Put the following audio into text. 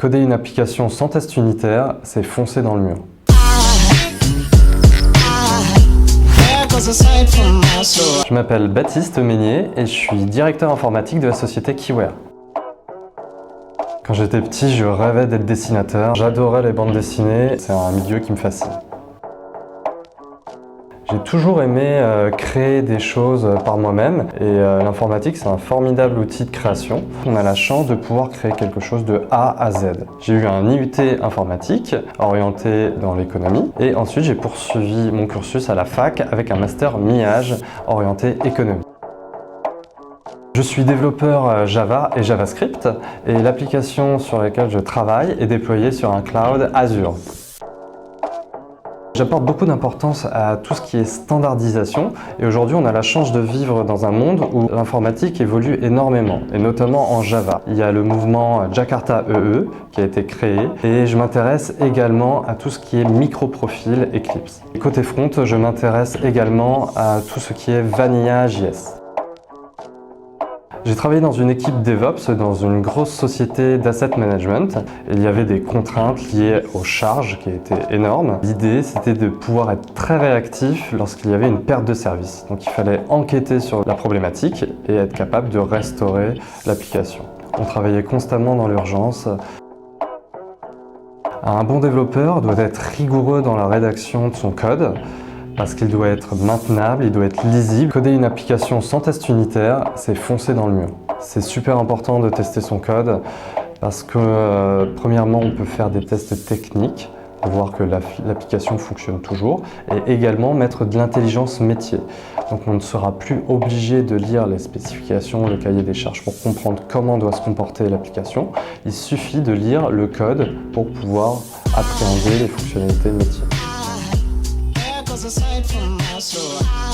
Coder une application sans test unitaire, c'est foncer dans le mur. Je m'appelle Baptiste Meignier et je suis directeur informatique de la société Keyware. Quand j'étais petit, je rêvais d'être dessinateur. J'adorais les bandes dessinées, c'est un milieu qui me fascine. J'ai toujours aimé créer des choses par moi-même et l'informatique c'est un formidable outil de création. On a la chance de pouvoir créer quelque chose de A à Z. J'ai eu un IUT informatique orienté dans l'économie et ensuite j'ai poursuivi mon cursus à la fac avec un master MIAGE orienté économie. Je suis développeur Java et JavaScript et l'application sur laquelle je travaille est déployée sur un cloud Azure. J'apporte beaucoup d'importance à tout ce qui est standardisation et aujourd'hui on a la chance de vivre dans un monde où l'informatique évolue énormément et notamment en Java. Il y a le mouvement Jakarta EE qui a été créé et je m'intéresse également à tout ce qui est microprofil Eclipse. Côté front, je m'intéresse également à tout ce qui est Vanilla.js. J'ai travaillé dans une équipe DevOps, dans une grosse société d'asset management. Il y avait des contraintes liées aux charges qui étaient énormes. L'idée, c'était de pouvoir être très réactif lorsqu'il y avait une perte de service. Donc il fallait enquêter sur la problématique et être capable de restaurer l'application. On travaillait constamment dans l'urgence. Un bon développeur doit être rigoureux dans la rédaction de son code, parce qu'il doit être maintenable, il doit être lisible. Coder une application sans test unitaire, c'est foncer dans le mur. C'est super important de tester son code parce que premièrement, on peut faire des tests techniques pour voir que l'application fonctionne toujours et également mettre de l'intelligence métier. Donc on ne sera plus obligé de lire les spécifications, le cahier des charges pour comprendre comment doit se comporter l'application. Il suffit de lire le code pour pouvoir appréhender les fonctionnalités métier. Aside from my soul.